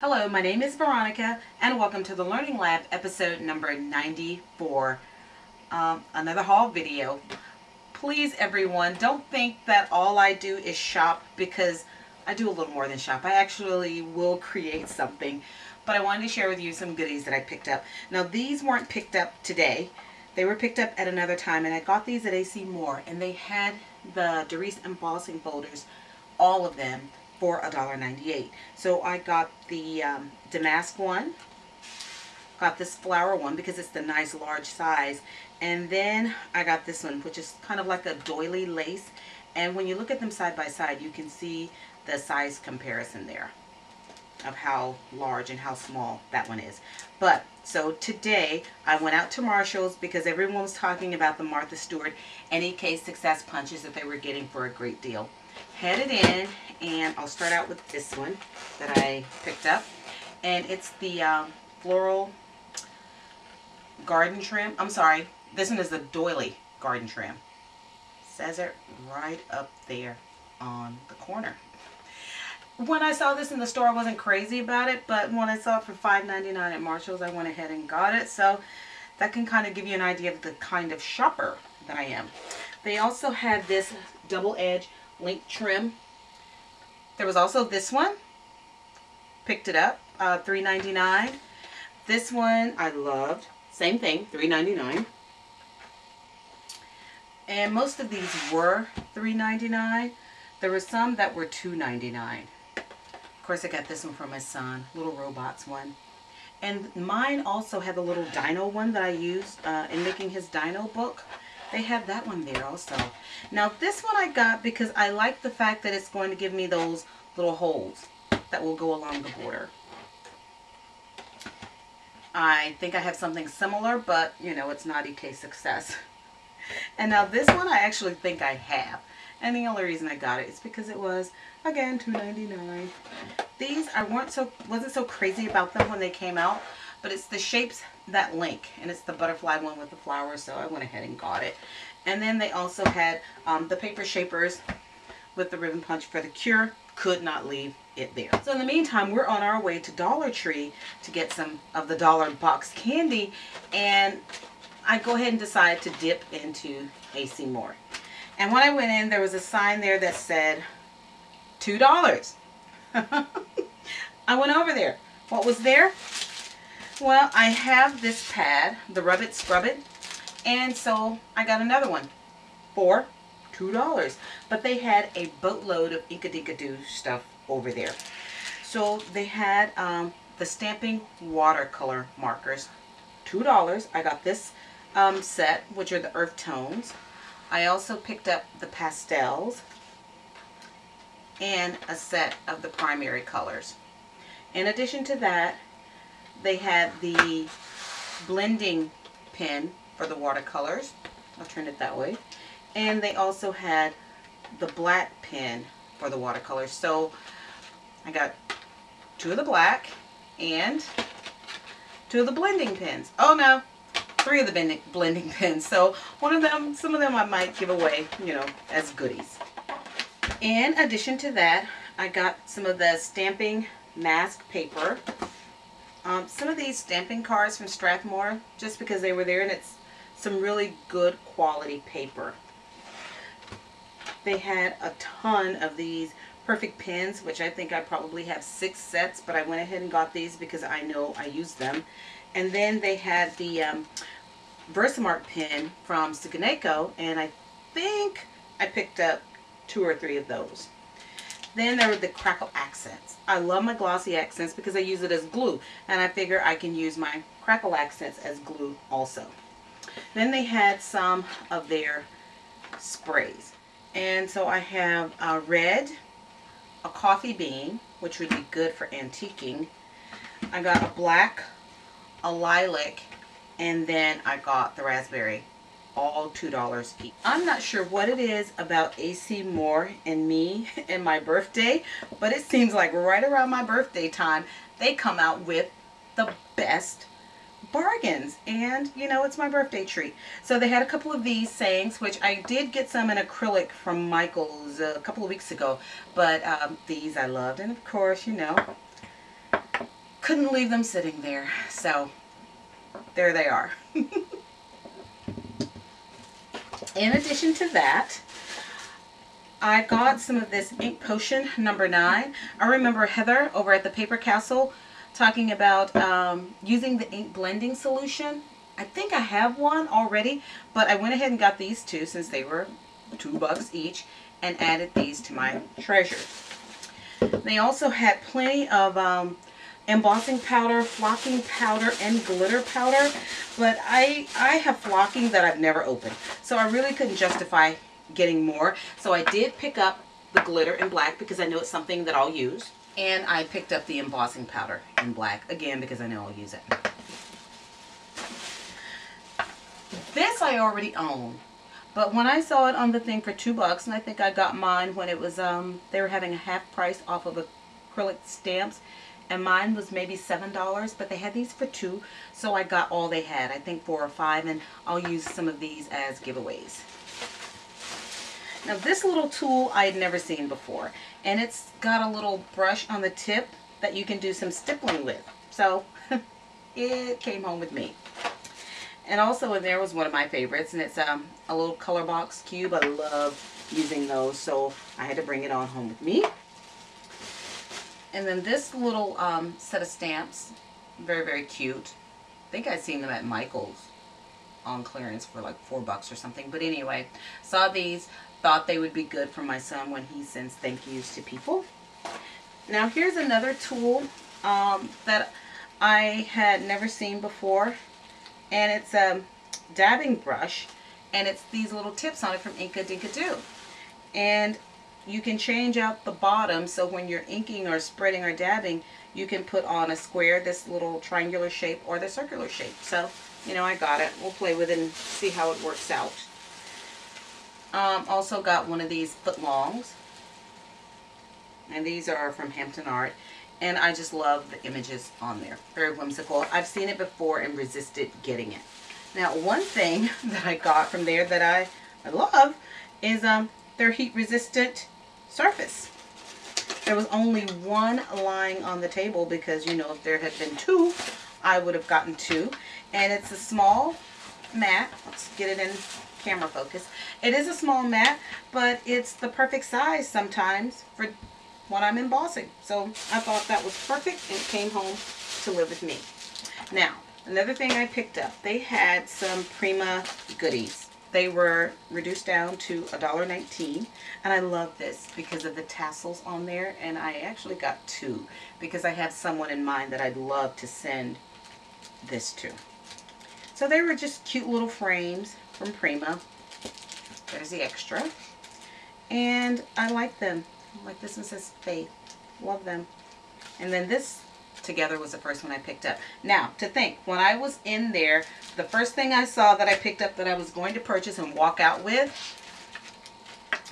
Hello, my name is Veronica, and welcome to the Learning Lab episode number 94. Another haul video. Please, everyone, don't think that all I do is shop, because I do a little more than shop. I actually will create something, but I wanted to share with you some goodies that I picked up. Now, these weren't picked up today. They were picked up at another time, and I got these at ACMoore, and they had the Doris embossing folders, all of them, for $1.98. So I got the damask one, got this flower one because it's the nice large size, and then I got this one, which is kind of like a doily lace, and when you look at them side by side, you can see the size comparison there of how large and how small that one is. But so today I went out to Marshall's because everyone was talking about the Martha Stewart NEK Success Punches that they were getting for a great deal. Headed in, and I'll start out with this one that I picked up, and it's the floral garden trim. I'm sorry, this one is the doily garden trim. Says it right up there on the corner. When I saw this in the store, I wasn't crazy about it, but when I saw it for $5.99 at Marshall's, I went ahead and got it. So that can kind of give you an idea of the kind of shopper that I am. They also had this double edge link trim. There was also this one. Picked it up, $3.99. This one I loved. Same thing, $3.99. And most of these were $3.99. There were some that were $2.99. Of course, I got this one for my son, Little Robots one. And mine also had the little dino one that I used in making his dino book. They have that one there also. Now this one I got because I like the fact that it's going to give me those little holes that will go along the border. I think I have something similar, but you know, it's not EK Success. And now this one I actually think I have. And the only reason I got it is because it was, again, $2.99. These I wasn't so crazy about them when they came out, but it's the shapes that link, and it's the butterfly one with the flowers, so I went ahead and got it. And then they also had the paper shapers with the ribbon punch for the cure. Could not leave it there. So in the meantime, we're on our way to Dollar Tree to get some of the dollar box candy, and I go ahead and decide to dip into ACMoore. And when I went in, there was a sign there that said $2. I went over there. What was there? Well, I have this pad, the Rub It Scrub It, and so I got another one for $2. But they had a boatload of Inkadikadoo stuff over there. So they had the stamping watercolor markers, $2. I got this set, which are the earth tones. I also picked up the pastels and a set of the primary colors. In addition to that, they had the blending pen for the watercolors. I'll turn it that way. And they also had the black pen for the watercolors. So I got 2 of the black and 2 of the blending pens. Oh no, 3 of the blending pens. So one of them, some of them I might give away, you know, as goodies. In addition to that, I got some of the stamping mask paper. Some of these stamping cards from Strathmore, just because they were there, and it's some really good quality paper. They had a ton of these perfect pins, which I think I probably have 6 sets, but I went ahead and got these because I know I use them. And then they had the Versamark pen from Suganeko, and I think I picked up 2 or 3 of those. Then there were the crackle accents. I love my glossy accents because I use it as glue, and I figure I can use my crackle accents as glue also. Then they had some of their sprays, and so I have a red, a coffee bean, which would be good for antiquing. I got a black, a lilac, and then I got the raspberry, all $2 each. I'm not sure what it is about ACMoore and me and my birthday, but it seems like right around my birthday time, they come out with the best bargains, and you know, it's my birthday treat. So they had a couple of these sayings, which I did get some in acrylic from Michael's a couple of weeks ago, but these I loved. And of course, you know, couldn't leave them sitting there. So there they are. In addition to that, I got some of this Ink Potion number 9. I remember Heather over at the Paper Castle talking about using the ink blending solution. I think I have one already, but I went ahead and got these two since they were $2 each and added these to my treasures. They also had plenty of embossing powder, flocking powder, and glitter powder, but I have flocking that I've never opened, so I really couldn't justify getting more. So I did pick up the glitter in black because I know it's something that I'll use, and I picked up the embossing powder in black again because I know I'll use it. This I already own, but when I saw it on the thing for $2, and I think I got mine when it was they were having a half price off of acrylic stamps, and mine was maybe $7, but they had these for $2, so I got all they had, I think 4 or 5, and I'll use some of these as giveaways. Now this little tool I had never seen before, and it's got a little brush on the tip that you can do some stippling with, so it came home with me. And also in there was one of my favorites, and it's a little color box cube. I love using those, so I had to bring it on home with me. And then this little set of stamps, very, very cute. I think I'd seen them at Michael's on clearance for like $4 or something. But anyway, saw these, thought they would be good for my son when he sends thank yous to people. Now here's another tool that I had never seen before. And it's a dabbing brush, and it's these little tips on it from Ink-a-Dink-a-Doo. And you can change out the bottom, so when you're inking or spreading or dabbing, you can put on a square, this little triangular shape, or the circular shape. So, you know, I got it. We'll play with it and see how it works out. Also got one of these footlongs, and these are from Hampton Art. And I just love the images on there. Very whimsical. I've seen it before and resisted getting it. Now, one thing that I got from there that I love is their heat-resistant surface. There was only one lying on the table because, you know, if there had been 2, I would have gotten 2. And it's a small mat. Let's get it in camera focus. It is a small mat, but it's the perfect size sometimes for when I'm embossing. So I thought that was perfect, and it came home to live with me. Now, another thing I picked up, they had some Prima goodies. They were reduced down to $1.19, and I love this because of the tassels on there, and I actually got 2 because I have someone in mind that I'd love to send this to. So they were just cute little frames from Prima. There's the extra, and I like them. Like this one says Faith. Love them. And then this together was the first one I picked up. Now, to think, when I was in there, the first thing I saw that I picked up that I was going to purchase and walk out with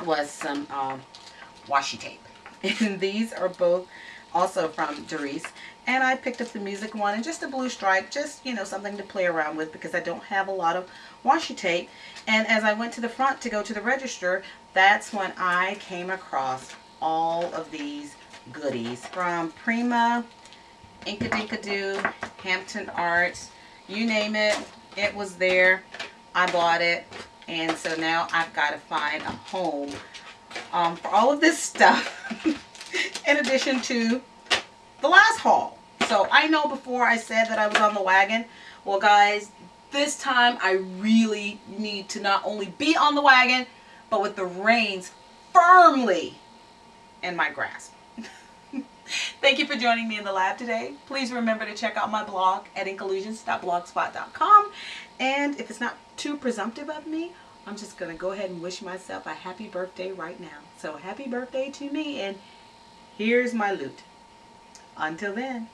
was some washi tape. And these are both also from Doris. And I picked up the music one and just a blue stripe, just, you know, something to play around with because I don't have a lot of washi tape. And as I went to the front to go to the register, that's when I came across all of these goodies from Prima, Ink-a-Dink-a-Doo, Hampton Arts, you name it, it was there. I bought it, and so now I've got to find a home for all of this stuff in addition to the last haul. So I know before I said that I was on the wagon. Well, guys, this time I really need to not only be on the wagon, but with the reins firmly in my grasp. Thank you for joining me in the lab today. Please remember to check out my blog at inkallusions.blogspot.com. And if it's not too presumptive of me, I'm just going to go ahead and wish myself a happy birthday right now. So happy birthday to me, and here's my loot. Until then.